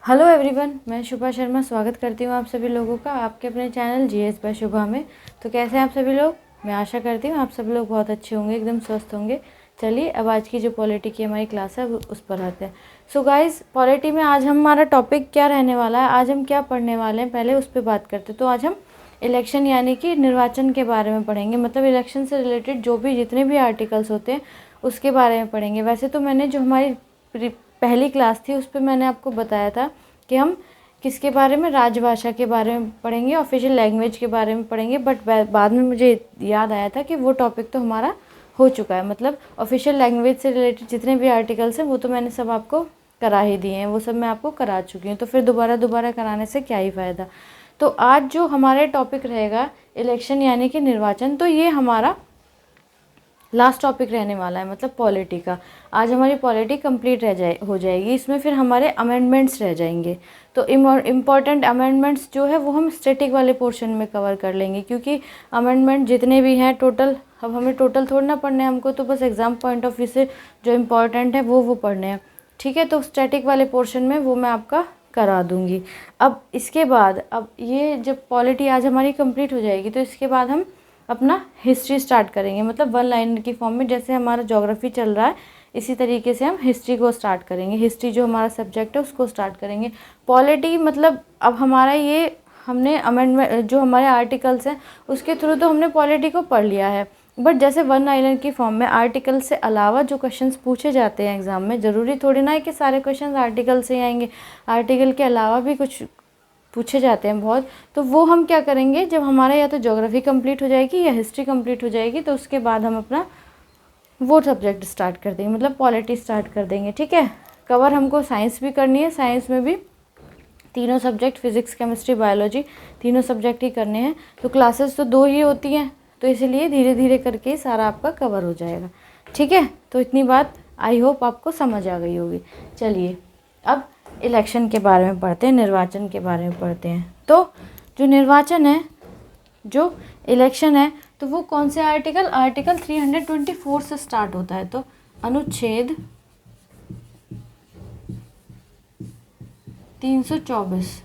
Hello everyone, मैं शुभा शर्मा स्वागत करती हूँ आप सभी लोगों का आपके अपने चैनल जीएस बाय शुभा में। तो कैसे हैं आप सभी लोग? मैं आशा करती हूँ आप सभी लोग बहुत अच्छे होंगे, एकदम स्वस्थ होंगे। चलिए अब आज की जो पॉलिटी की हमारी क्लास है उस पर आते हैं। सो गाइस, पॉलिटी में आज हमारा टॉपिक क्या रहने वाला है, आज हम क्या पढ़ने वाले हैं, पहले उस पर बात करते हैं। तो आज हम इलेक्शन यानी कि निर्वाचन के बारे में पढ़ेंगे। मतलब इलेक्शन से रिलेटेड जो भी जितने भी आर्टिकल्स होते हैं उसके बारे में पढ़ेंगे। वैसे तो मैंने जो हमारी पहली क्लास थी उस पर मैंने आपको बताया था कि हम किसके बारे में, राजभाषा के बारे में पढ़ेंगे, ऑफिशियल लैंग्वेज के बारे में पढ़ेंगे। बट बाद में मुझे याद आया था कि वो टॉपिक तो हमारा हो चुका है। मतलब ऑफिशियल लैंग्वेज से रिलेटेड जितने भी आर्टिकल्स हैं वो तो मैंने सब आपको करा ही दिए हैं, वो सब मैं आपको करा चुकी हूँ। तो फिर दोबारा कराने से क्या ही फ़ायदा। तो आज जो हमारे टॉपिक रहेगा इलेक्शन यानी कि निर्वाचन, तो ये हमारा लास्ट टॉपिक रहने वाला है। मतलब पॉलिटी का आज हमारी पॉलिटी कंप्लीट हो जाएगी। इसमें फिर हमारे अमेंडमेंट्स रह जाएंगे। तो इम्पॉर्टेंट अमेंडमेंट्स जो है वो हम स्टैटिक वाले पोर्शन में कवर कर लेंगे, क्योंकि अमेंडमेंट जितने भी हैं टोटल, अब हमें टोटल थोड़ा ना पढ़ने हैं, हमको तो बस एग्जाम पॉइंट ऑफ व्यू से जो इम्पोर्टेंट है वो पढ़ने हैं। ठीक है, तो स्टैटिक वाले पोर्शन में वो मैं आपका करा दूंगी। अब इसके बाद, अब ये जब पॉलिटी आज हमारी कंप्लीट हो जाएगी तो इसके बाद हम अपना हिस्ट्री स्टार्ट करेंगे। मतलब वन लाइनर की फॉर्म में, जैसे हमारा ज्योग्राफी चल रहा है इसी तरीके से हम हिस्ट्री को स्टार्ट करेंगे। हिस्ट्री जो हमारा सब्जेक्ट है उसको स्टार्ट करेंगे। पॉलिटी मतलब अब हमारा ये, हमने अमेंडमेंट जो हमारे आर्टिकल्स हैं उसके थ्रू तो हमने पॉलिटी को पढ़ लिया है। बट जैसे वन लाइनर की फॉर्म में आर्टिकल से अलावा जो क्वेश्चंस पूछे जाते हैं एग्जाम में, ज़रूरी थोड़ी ना है कि सारे क्वेश्चंस आर्टिकल से ही आएंगे, आर्टिकल के अलावा भी कुछ पूछे जाते हैं बहुत। तो वो हम क्या करेंगे, जब हमारा या तो ज्योग्राफी कंप्लीट हो जाएगी या हिस्ट्री कंप्लीट हो जाएगी तो उसके बाद हम अपना वो सब्जेक्ट स्टार्ट कर देंगे, मतलब पॉलिटी स्टार्ट कर देंगे। ठीक है, कवर हमको साइंस भी करनी है। साइंस में भी तीनों सब्जेक्ट, फिजिक्स केमिस्ट्री बायोलॉजी, तीनों सब्जेक्ट ही करने हैं। तो क्लासेस तो 2 ही होती हैं, तो इसलिए धीरे धीरे करके सारा आपका कवर हो जाएगा। ठीक है, तो इतनी बात आई होप आपको समझ आ गई होगी। चलिए अब इलेक्शन के बारे में पढ़ते हैं, निर्वाचन के बारे में पढ़ते हैं। तो जो निर्वाचन है, जो इलेक्शन है, तो वो कौन से आर्टिकल 324 से स्टार्ट होता है। तो अनुच्छेद 324,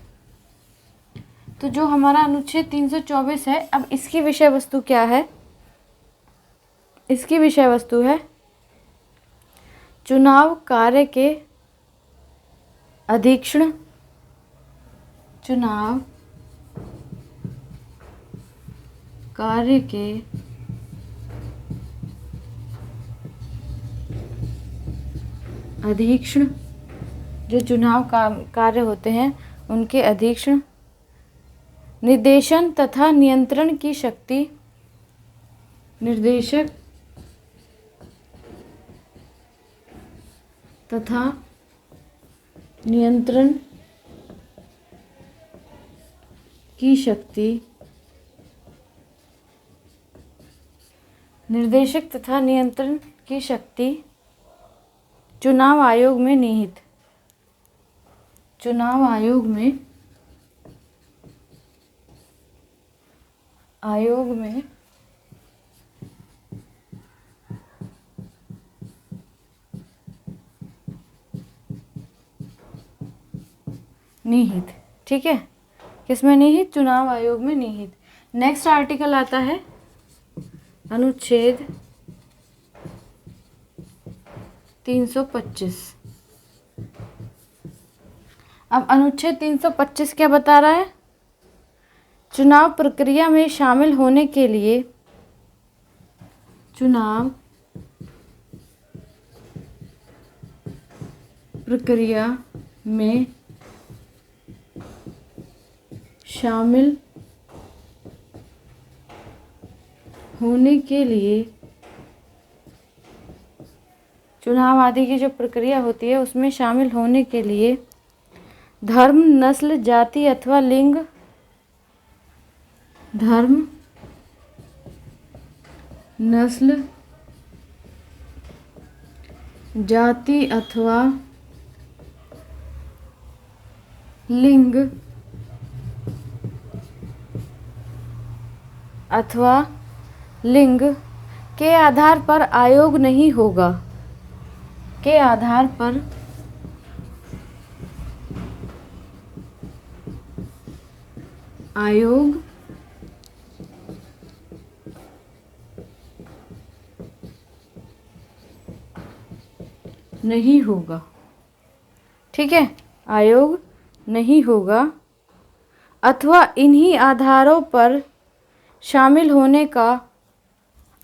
तो जो हमारा अनुच्छेद 324 है, अब इसकी विषय वस्तु क्या है? इसकी विषय वस्तु है चुनाव कार्य के अधीक्षण, चुनाव कार्य के अधीक्षण, जो चुनाव कार्य होते हैं उनके अधीक्षण, निर्देशन तथा नियंत्रण की शक्ति, निर्देशक तथा नियंत्रण की शक्ति, निर्देशक तथा नियंत्रण की शक्ति चुनाव आयोग में निहित, चुनाव आयोग में निहित। ठीक है, किसमें निहित? चुनाव आयोग में निहित। नेक्स्ट आर्टिकल आता है अनुच्छेद 325। अब अनुच्छेद 325 क्या बता रहा है? चुनाव प्रक्रिया में शामिल होने के लिए, चुनाव प्रक्रिया में शामिल होने के लिए, चुनाव आदि की जो प्रक्रिया होती है उसमें शामिल होने के लिए धर्म, नस्ल, जाति अथवा लिंग, धर्म, नस्ल, जाति अथवा लिंग के आधार पर आयोग नहीं होगा, के आधार पर आयोग नहीं होगा। ठीक है, आयोग नहीं होगा अथवा इन्हीं आधारों पर शामिल होने का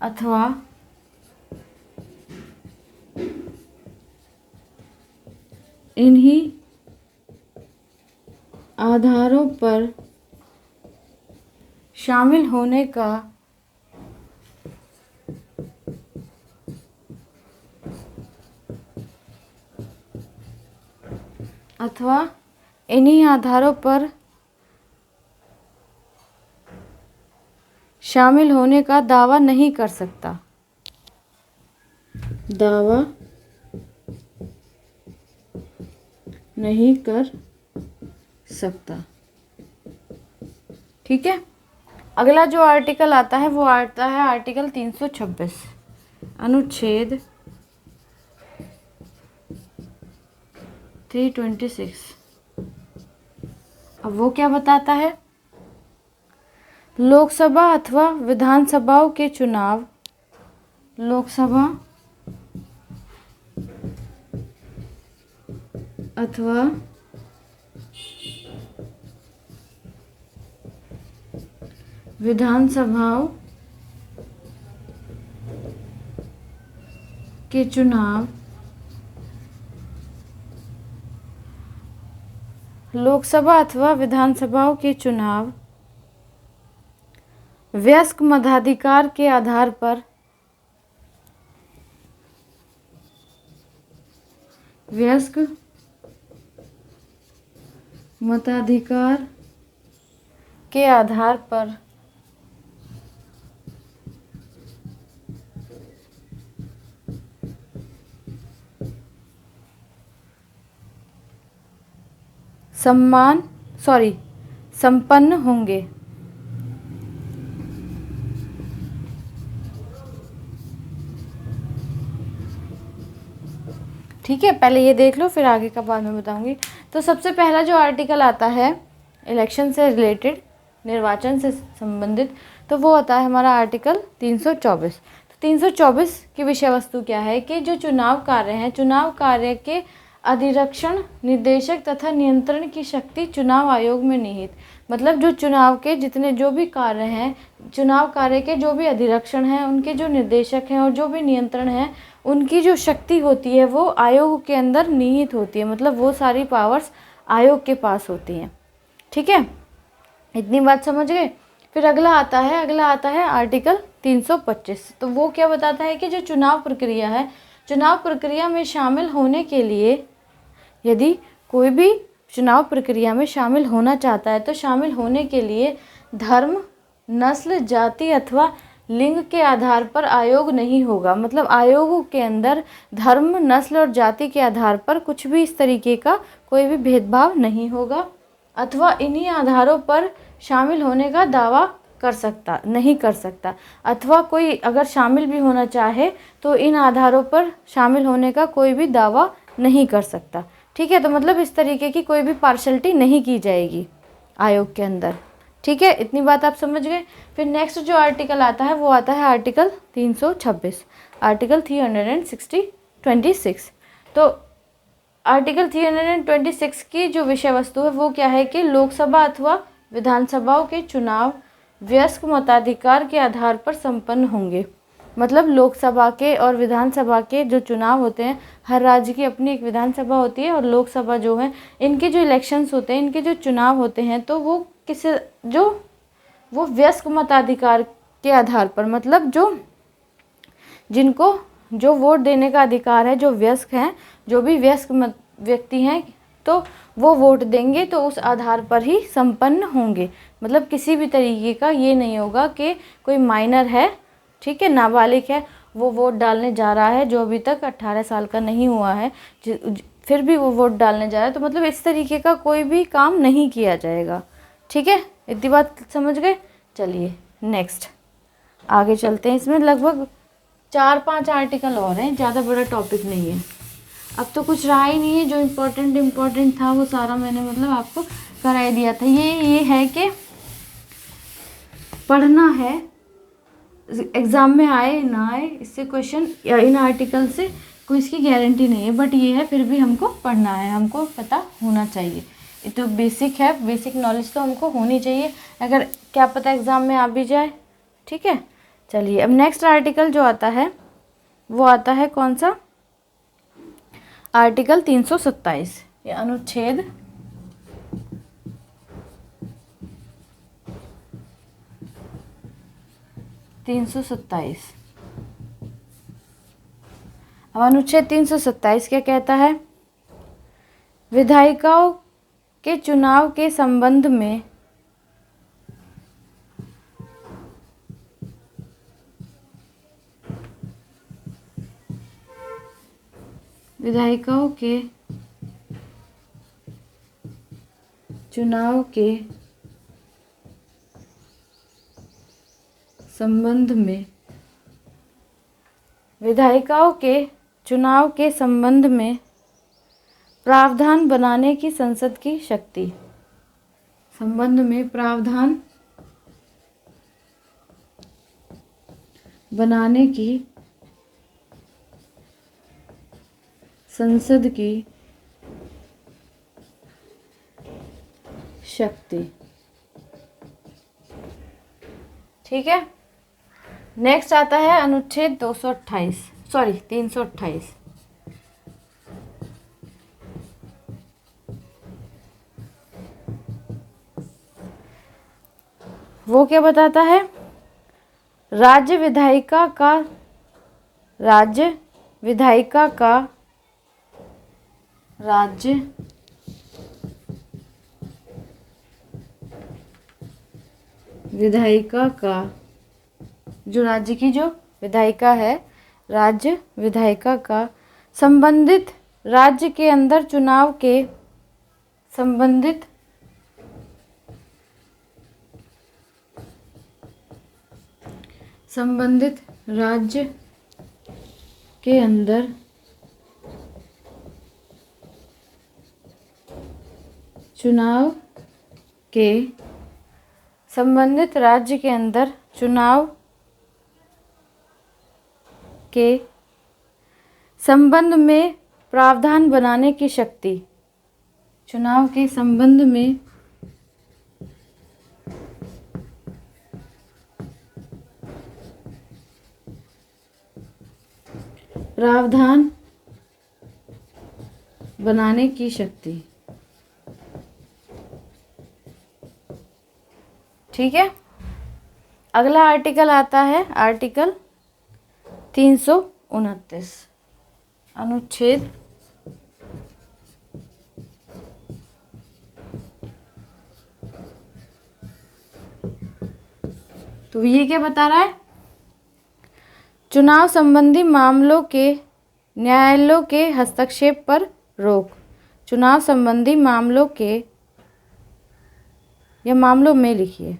अथवा इन्हीं आधारों पर शामिल होने का अथवा इन्हीं आधारों पर शामिल होने का दावा नहीं कर सकता। दावा नहीं कर सकता। ठीक है, अगला जो आर्टिकल आता है वो आता है आर्टिकल 326 अनुच्छेद 326। अब वो क्या बताता है? लोकसभा अथवा विधानसभाओं के चुनाव, लोकसभा अथवा विधानसभाओं के चुनाव, लोकसभा अथवा विधानसभाओं के चुनाव वयस्क मताधिकार के आधार पर, वयस्क मताधिकार के आधार पर संपन्न होंगे। ठीक है, पहले ये देख लो फिर आगे का बाद में बताऊंगी। तो सबसे पहला जो आर्टिकल आता है इलेक्शन से रिलेटेड, निर्वाचन से संबंधित, तो वो आता है हमारा आर्टिकल 324। तो 324 की विषय वस्तु क्या है कि जो चुनाव कार्य हैं, चुनाव कार्य के अधिरक्षण, निर्देशक तथा नियंत्रण की शक्ति चुनाव आयोग में निहित। मतलब जो चुनाव के जितने जो भी कार्य हैं, चुनाव कार्य के जो भी अधिरक्षण हैं, उनके जो निर्देशक हैं और जो भी नियंत्रण हैं, उनकी जो शक्ति होती है वो आयोग के अंदर निहित होती है। मतलब वो सारी पावर्स आयोग के पास होती हैं। ठीक है, इतनी बात समझ गए। फिर अगला आता है आर्टिकल 325। तो वो क्या बताता है कि जो चुनाव प्रक्रिया है, चुनाव प्रक्रिया में शामिल होने के लिए, यदि कोई भी चुनाव प्रक्रिया में शामिल होना चाहता है तो शामिल होने के लिए धर्म, नस्ल, जाति अथवा लिंग के आधार पर आयोग नहीं होगा। मतलब आयोग के अंदर धर्म, नस्ल और जाति के आधार पर कुछ भी इस तरीके का कोई भी भेदभाव नहीं होगा अथवा इन्हीं आधारों पर शामिल होने का दावा नहीं कर सकता अथवा कोई अगर शामिल भी होना चाहे तो इन आधारों पर शामिल होने का कोई भी दावा नहीं कर सकता। ठीक है, तो मतलब इस तरीके की कोई भी पार्शलिटी नहीं की जाएगी आयोग के अंदर। ठीक है, इतनी बात आप समझ गए। फिर नेक्स्ट जो आर्टिकल आता है वो आता है आर्टिकल 326, आर्टिकल 326। तो आर्टिकल 326 की जो विषय वस्तु है वो क्या है कि लोकसभा अथवा विधानसभाओं के चुनाव वयस्क मताधिकार के आधार पर संपन्न होंगे। मतलब लोकसभा के और विधानसभा के जो चुनाव होते हैं, हर राज्य की अपनी एक विधानसभा होती है और लोकसभा जो है, इनके जो इलेक्शंस होते हैं, इनके जो चुनाव होते हैं, तो वो वो वयस्क मताधिकार के आधार पर, मतलब जिनको जो वोट देने का अधिकार है, जो वयस्क हैं, जो भी वयस्क व्यक्ति हैं, तो वो वोट देंगे, तो उस आधार पर ही संपन्न होंगे। मतलब किसी भी तरीके का ये नहीं होगा कि कोई माइनर है, ठीक है, नाबालिग है, वो वोट डालने जा रहा है, जो अभी तक 18 साल का नहीं हुआ है, फिर भी वो वोट डालने जा रहा है। तो मतलब इस तरीके का कोई भी काम नहीं किया जाएगा। ठीक है, इतनी बात समझ गए। चलिए नेक्स्ट आगे चलते हैं। इसमें लगभग 4-5 आर्टिकल और हैं, ज़्यादा बड़ा टॉपिक नहीं है। अब तो कुछ रहा ही नहीं है, जो इम्पोर्टेंट था वो सारा मैंने मतलब आपको करा ही दिया था। ये है कि पढ़ना है, एग्ज़ाम में आए ना आए इससे क्वेश्चन या इन आर्टिकल से कोई इसकी गारंटी नहीं है, बट ये है फिर भी हमको पढ़ना है, हमको पता होना चाहिए। ये तो बेसिक है, बेसिक नॉलेज तो हमको होनी चाहिए, अगर क्या पता एग्ज़ाम में आ भी जाए। ठीक है, चलिए अब नेक्स्ट आर्टिकल जो आता है वो आता है कौन सा, आर्टिकल 327 या अनुच्छेद 327। अब अनुच्छेद 327 क्या कहता है, विधायिकाओं के चुनाव के संबंध में विधायिकाओं के चुनाव के संबंध में विधायिकाओं के चुनाव के संबंध में प्रावधान बनाने की संसद की शक्ति, संबंध में प्रावधान बनाने की संसद की शक्ति। ठीक है, नेक्स्ट आता है अनुच्छेद 328। वो क्या बताता है, राज्य विधायिका का जो राज्य की जो विधायिका है, राज्य विधायिका का संबंधित राज्य के अंदर चुनाव के संबंधित राज्य के अंदर चुनाव के संबंधित राज्य के अंदर चुनाव के संबंध में प्रावधान बनाने की शक्ति, चुनाव के संबंध में प्रावधान बनाने की शक्ति। ठीक है, अगला आर्टिकल आता है आर्टिकल 329 अनुच्छेद तो ये क्या बता रहा है, चुनाव संबंधी मामलों के न्यायालयों के हस्तक्षेप पर रोक, चुनाव संबंधी मामलों के या मामलों में लिखिए,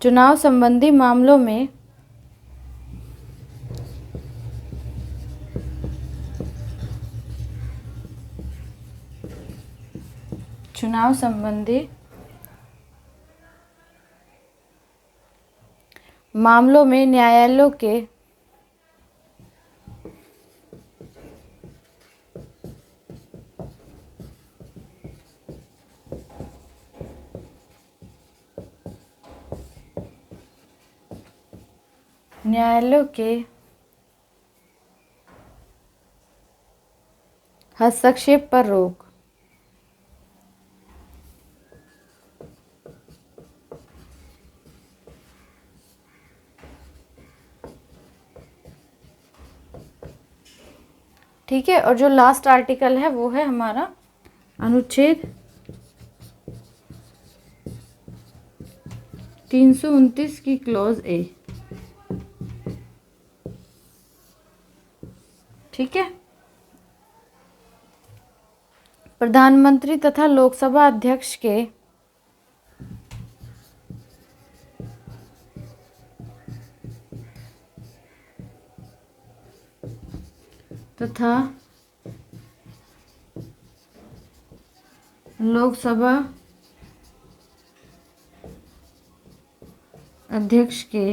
चुनाव संबंधी मामलों में चुनाव संबंधी मामलों में न्यायालयों के हस्तक्षेप पर रोक। ठीक है, और जो लास्ट आर्टिकल है वो है हमारा अनुच्छेद 329 की क्लॉज ए। ठीक है, प्रधानमंत्री तथा लोकसभा अध्यक्ष के तथा लोकसभा अध्यक्ष के,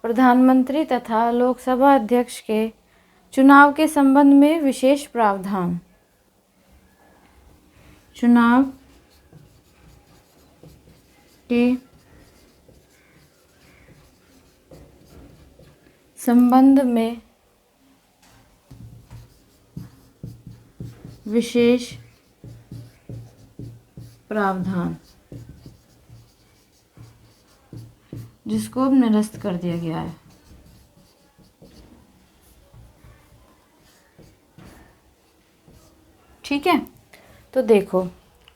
प्रधानमंत्री तथा लोकसभा अध्यक्ष के चुनाव के संबंध में विशेष प्रावधान। चुनाव के संबंध में विशेष प्रावधान, जिसको अब निरस्त कर दिया गया है। ठीक है, तो देखो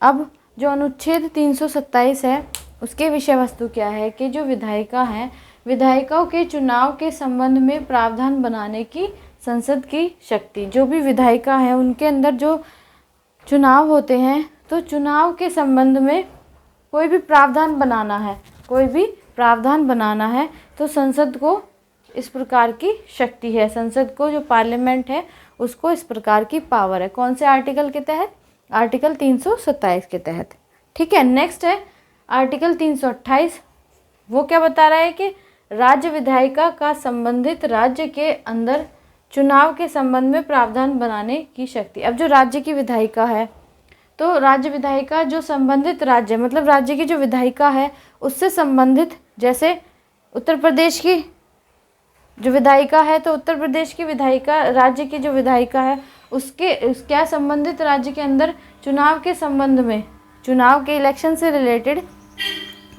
अब जो अनुच्छेद 327 है उसके विषय वस्तु क्या है कि जो विधायिका हैं, विधायिकाओं के चुनाव के संबंध में प्रावधान बनाने की संसद की शक्ति। जो भी विधायिका है उनके अंदर जो चुनाव होते हैं, तो चुनाव के संबंध में कोई भी प्रावधान बनाना है, कोई भी प्रावधान बनाना है तो संसद को इस प्रकार की शक्ति है। संसद को, जो पार्लियामेंट है, उसको इस प्रकार की पावर है। कौन से आर्टिकल के तहत? आर्टिकल 327 के तहत। ठीक है, नेक्स्ट है आर्टिकल 328। वो क्या बता रहा है कि राज्य विधायिका का संबंधित राज्य के अंदर चुनाव के संबंध में प्रावधान बनाने की शक्ति। अब जो राज्य की विधायिका है, तो राज्य विधायिका जो संबंधित राज्य, मतलब राज्य की जो विधायिका है उससे संबंधित, जैसे उत्तर प्रदेश की जो विधायिका है, तो उत्तर प्रदेश की विधायिका, राज्य की जो विधायिका है उसके क्या संबंधित राज्य के अंदर चुनाव के संबंध में, चुनाव के इलेक्शन से रिलेटेड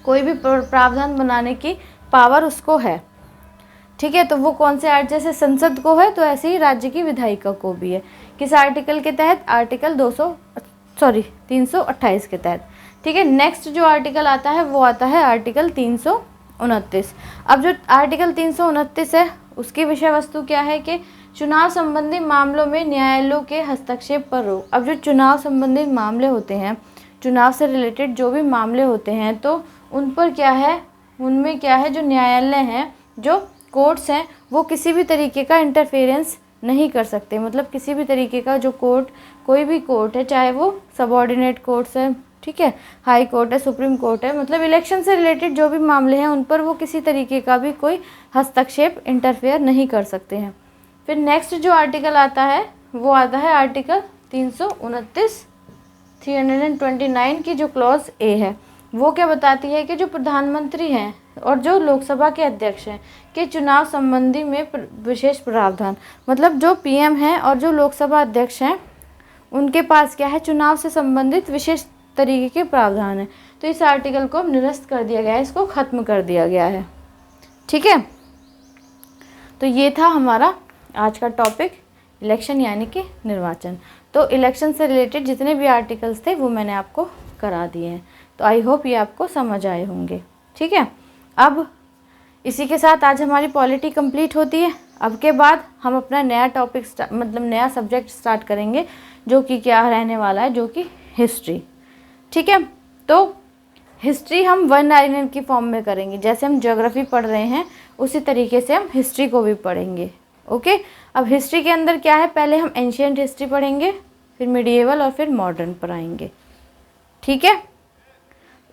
कोई भी प्रावधान बनाने की पावर उसको है। ठीक है, तो वो कौन से आर्टिकल, जैसे संसद को है तो ऐसे ही राज्य की विधायिका को भी है। किस आर्टिकल के तहत? आर्टिकल 328 के तहत। ठीक है, नेक्स्ट जो आर्टिकल आता है वो आता है आर्टिकल 329। अब जो आर्टिकल 329 है उसकी विषय वस्तु क्या है कि चुनाव संबंधी मामलों में न्यायालयों के हस्तक्षेप पर रोक। अब जो चुनाव संबंधी मामले होते हैं, चुनाव से रिलेटेड जो भी मामले होते हैं, तो उन पर क्या है, उनमें क्या है, जो न्यायालय हैं, जो कोर्ट्स हैं, वो किसी भी तरीके का इंटरफेरेंस नहीं कर सकते। मतलब किसी भी तरीके का जो कोर्ट, कोई भी कोर्ट है, चाहे वो सबऑर्डिनेट कोर्ट्स है, ठीक है, हाई कोर्ट है, सुप्रीम कोर्ट है, मतलब इलेक्शन से रिलेटेड जो भी मामले हैं उन पर वो किसी तरीके का भी कोई हस्तक्षेप, इंटरफेयर नहीं कर सकते हैं। फिर नेक्स्ट जो आर्टिकल आता है वो आता है आर्टिकल 329 329 की जो क्लॉज ए है, वो क्या बताती है कि जो प्रधानमंत्री हैं और जो लोकसभा के अध्यक्ष हैं के चुनाव संबंधी में विशेष प्रावधान। मतलब जो पीएम हैं और जो लोकसभा अध्यक्ष हैं उनके पास क्या है, चुनाव से संबंधित विशेष तरीके के प्रावधान है। तो इस आर्टिकल को निरस्त कर दिया गया है, इसको ख़त्म कर दिया गया है। ठीक है, तो ये था हमारा आज का टॉपिक, इलेक्शन यानी कि निर्वाचन। तो इलेक्शन से रिलेटेड जितने भी आर्टिकल्स थे वो मैंने आपको करा दिए हैं। तो आई होप ये आपको समझ आए होंगे। ठीक है, अब इसी के साथ आज हमारी पॉलिटी कंप्लीट होती है। अब के बाद हम अपना नया टॉपिक मतलब नया सब्जेक्ट स्टार्ट करेंगे, जो कि क्या रहने वाला है, जो कि हिस्ट्री। ठीक है, तो हिस्ट्री हम 199 की फॉर्म में करेंगे। जैसे हम ज्योग्राफी पढ़ रहे हैं उसी तरीके से हम हिस्ट्री को भी पढ़ेंगे। ओके, अब हिस्ट्री के अंदर क्या है, पहले हम एंशिएंट हिस्ट्री पढ़ेंगे, फिर मिडिएवल और फिर मॉडर्न पढ़ाएंगे। ठीक है,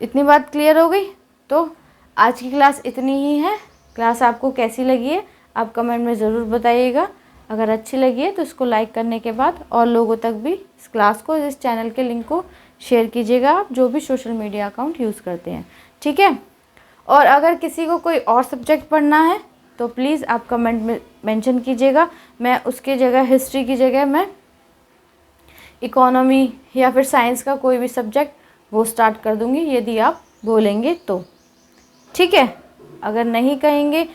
इतनी बात क्लियर हो गई। तो आज की क्लास इतनी ही है। क्लास आपको कैसी लगी है आप कमेंट में ज़रूर बताइएगा। अगर अच्छी लगी है तो इसको लाइक करने के बाद और लोगों तक भी इस क्लास को, इस चैनल के लिंक को शेयर कीजिएगा, आप जो भी सोशल मीडिया अकाउंट यूज़ करते हैं। ठीक है, और अगर किसी को कोई और सब्जेक्ट पढ़ना है तो प्लीज़ आप कमेंट में मेंशन कीजिएगा। मैं उसकी जगह, हिस्ट्री की जगह मैं इकोनॉमी या फिर साइंस का कोई भी सब्जेक्ट वो स्टार्ट कर दूँगी, यदि आप बोलेंगे तो। ठीक है, अगर नहीं कहेंगे,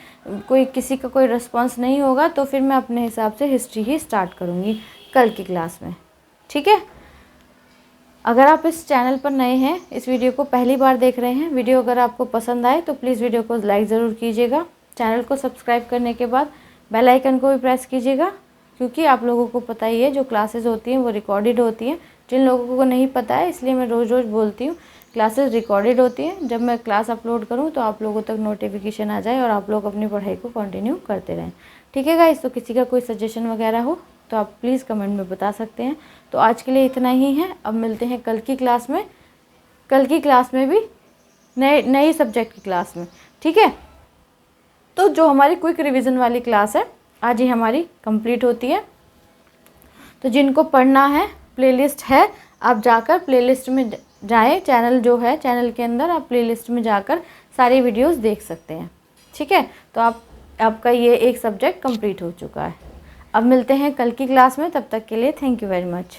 कोई किसी का कोई रिस्पॉन्स नहीं होगा तो फिर मैं अपने हिसाब से हिस्ट्री ही स्टार्ट करूँगी कल की क्लास में। ठीक है, अगर आप इस चैनल पर नए हैं, इस वीडियो को पहली बार देख रहे हैं, वीडियो अगर आपको पसंद आए तो प्लीज़ वीडियो को लाइक ज़रूर कीजिएगा। चैनल को सब्सक्राइब करने के बाद बेल आइकन को भी प्रेस कीजिएगा, क्योंकि आप लोगों को पता ही है जो क्लासेस होती हैं वो रिकॉर्डेड होती हैं। जिन लोगों को नहीं पता है इसलिए मैं रोज़ रोज़ बोलती हूँ, क्लासेस रिकॉर्डेड होती हैं। जब मैं क्लास अपलोड करूँ तो आप लोगों तक नोटिफिकेशन आ जाए और आप लोग अपनी पढ़ाई को कंटिन्यू करते रहें। ठीक है गाइस, तो किसी का कोई सजेशन वगैरह हो तो आप प्लीज़ कमेंट में बता सकते हैं। तो आज के लिए इतना ही है, अब मिलते हैं कल की क्लास में। कल की क्लास में भी नई सब्जेक्ट की क्लास में। ठीक है, तो जो हमारी क्विक रिवीजन वाली क्लास है आज ही हमारी कंप्लीट होती है। तो जिनको पढ़ना है, प्लेलिस्ट है, आप जाकर प्लेलिस्ट में जाएं। चैनल जो है, चैनल के अंदर आप प्लेलिस्ट में जाकर सारी वीडियोस देख सकते हैं। ठीक है, तो आपका ये एक सब्जेक्ट कंप्लीट हो चुका है। अब मिलते हैं कल की क्लास में, तब तक के लिए थैंक यू वेरी मच।